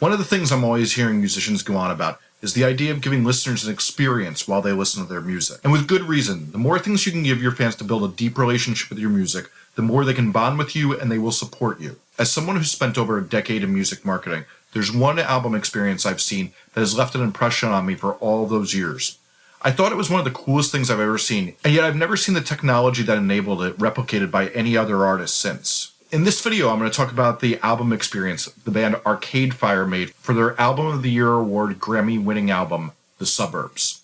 One of the things I'm always hearing musicians go on about is the idea of giving listeners an experience while they listen to their music. And with good reason. The more things you can give your fans to build a deep relationship with your music, the more they can bond with you and they will support you. As someone who's spent over a decade in music marketing, there's one album experience I've seen that has left an impression on me for all those years. I thought it was one of the coolest things I've ever seen, and yet I've never seen the technology that enabled it replicated by any other artist since. In this video, I'm going to talk about the album experience the band Arcade Fire made for their Album of the Year Award Grammy-winning album, The Suburbs.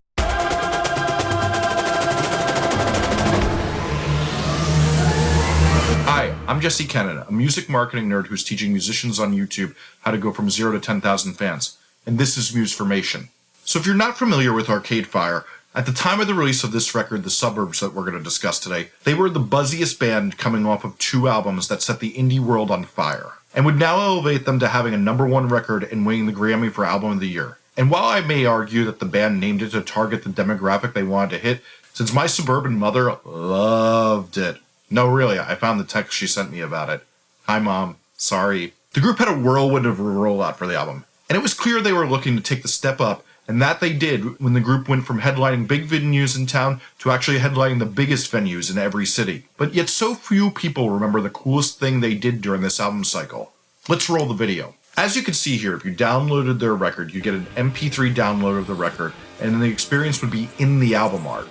Hi, I'm Jesse Kennan, a music marketing nerd who's teaching musicians on YouTube how to go from 0 to 10,000 fans, and this is Musformation. So if you're not familiar with Arcade Fire, at the time of the release of this record, The Suburbs, that we're going to discuss today, they were the buzziest band coming off of 2 albums that set the indie world on fire, and would now elevate them to having a #1 record and winning the Grammy for Album of the Year. And while I may argue that the band named it to target the demographic they wanted to hit, since my suburban mother loved it. No, really, I found the text she sent me about it. Hi, Mom. Sorry. The group had a whirlwind of a rollout for the album, and it was clear they were looking to take the step up. And that they did when the group went from headlining big venues in town to actually headlining the biggest venues in every city. But yet so few people remember the coolest thing they did during this album cycle. Let's roll the video. As you can see here, if you downloaded their record, you get an MP3 download of the record, and then the experience would be in the album art.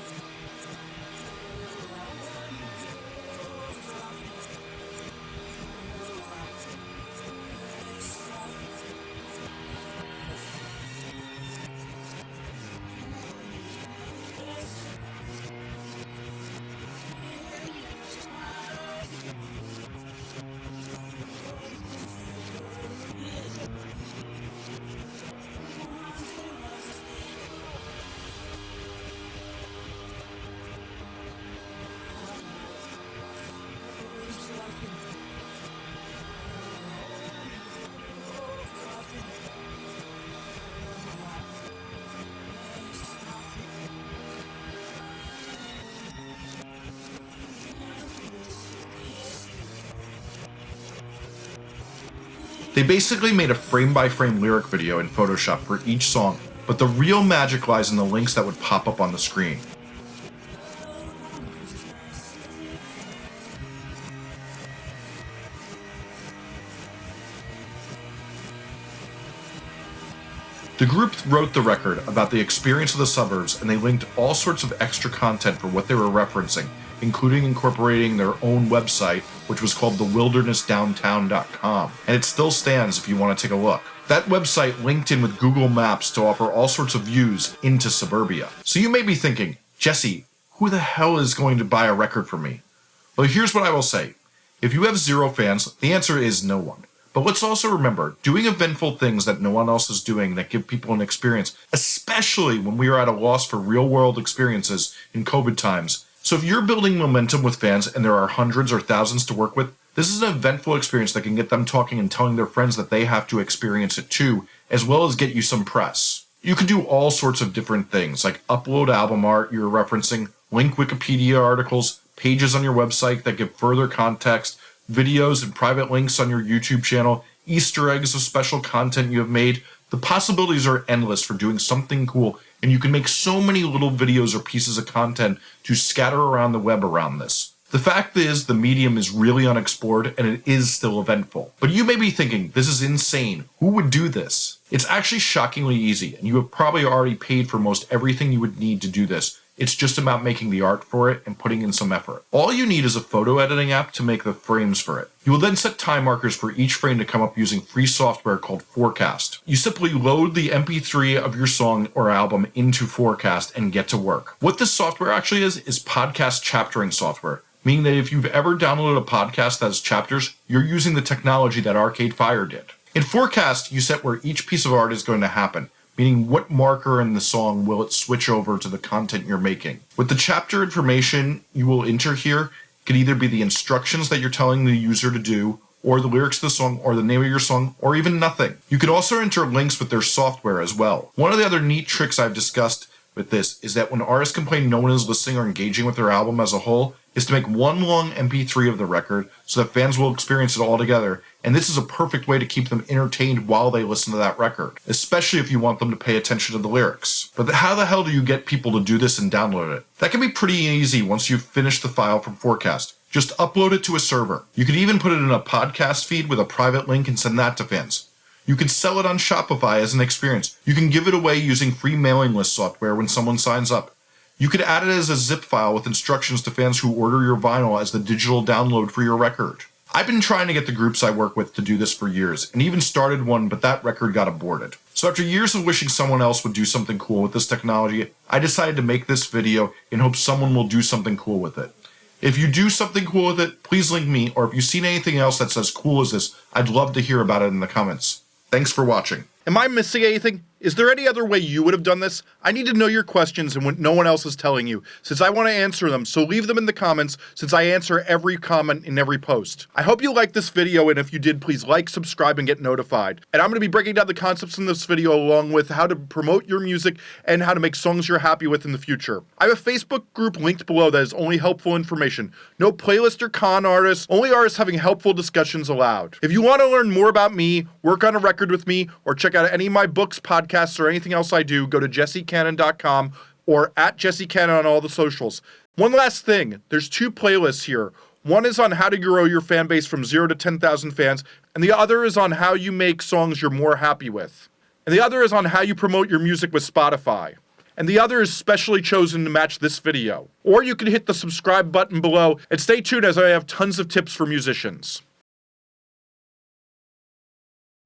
They basically made a frame-by-frame lyric video in Photoshop for each song, but the real magic lies in the links that would pop up on the screen. The group wrote the record about the experience of the suburbs, and they linked all sorts of extra content for what they were referencing, including incorporating their own website, which was called thewildernessdowntown.com, and it still stands if you want to take a look. That website linked in with Google Maps to offer all sorts of views into suburbia. So you may be thinking, Jesse, who the hell is going to buy a record from me? Well, here's what I will say. If you have 0 fans, the answer is no one. But let's also remember, doing eventful things that no one else is doing that give people an experience, especially when we are at a loss for real-world experiences in COVID times. So if you're building momentum with fans and there are hundreds or thousands to work with, this is an eventful experience that can get them talking and telling their friends that they have to experience it too, as well as get you some press. You can do all sorts of different things, like upload album art you're referencing, link Wikipedia articles, pages on your website that give further context, videos and private links on your YouTube channel, Easter eggs of special content you have made. The possibilities are endless for doing something cool, and you can make so many little videos or pieces of content to scatter around the web around this. The fact is, the medium is really unexplored, and it is still eventful. But you may be thinking, this is insane. Who would do this? It's actually shockingly easy, and you have probably already paid for most everything you would need to do this. It's just about making the art for it and putting in some effort. All you need is a photo editing app to make the frames for it. You will then set time markers for each frame to come up using free software called Forecast. You simply load the MP3 of your song or album into Forecast and get to work. What this software actually is podcast chaptering software, meaning that if you've ever downloaded a podcast that has chapters, you're using the technology that Arcade Fire did. In Forecast, you set where each piece of art is going to happen, meaning what marker in the song will it switch over to the content you're making. With the chapter information you will enter here, it could either be the instructions that you're telling the user to do, or the lyrics to the song, or the name of your song, or even nothing. You could also enter links with their software as well. One of the other neat tricks I've discussed with this is that when artists complain no one is listening or engaging with their album as a whole, is to make one long MP3 of the record so that fans will experience it all together, and this is a perfect way to keep them entertained while they listen to that record, especially if you want them to pay attention to the lyrics. But how the hell do you get people to do this and download it? That can be pretty easy once you've finished the file from Forecast. Just upload it to a server. You could even put it in a podcast feed with a private link and send that to fans. You can sell it on Shopify as an experience. You can give it away using free mailing list software when someone signs up. You could add it as a zip file with instructions to fans who order your vinyl as the digital download for your record. I've been trying to get the groups I work with to do this for years, and even started one, but that record got aborted. So after years of wishing someone else would do something cool with this technology, I decided to make this video in hopes someone will do something cool with it. If you do something cool with it, please link me, or if you've seen anything else that's as cool as this, I'd love to hear about it in the comments. Thanks for watching. Am I missing anything? Is there any other way you would have done this? I need to know your questions and what no one else is telling you, since I want to answer them, so leave them in the comments, since I answer every comment in every post. I hope you liked this video, and if you did, please like, subscribe, and get notified. And I'm going to be breaking down the concepts in this video along with how to promote your music and how to make songs you're happy with in the future. I have a Facebook group linked below that is only helpful information. No playlist or con artists, only artists having helpful discussions allowed. If you want to learn more about me, work on a record with me, or check out any of my books, podcasts, or anything else I do, go to jessecannon.com or at jessecannon on all the socials. One last thing, there's 2 playlists here. One is on how to grow your fan base from 0 to 10,000 fans, and the other is on how you make songs you're more happy with. And the other is on how you promote your music with Spotify. And the other is specially chosen to match this video. Or you can hit the subscribe button below and stay tuned as I have tons of tips for musicians.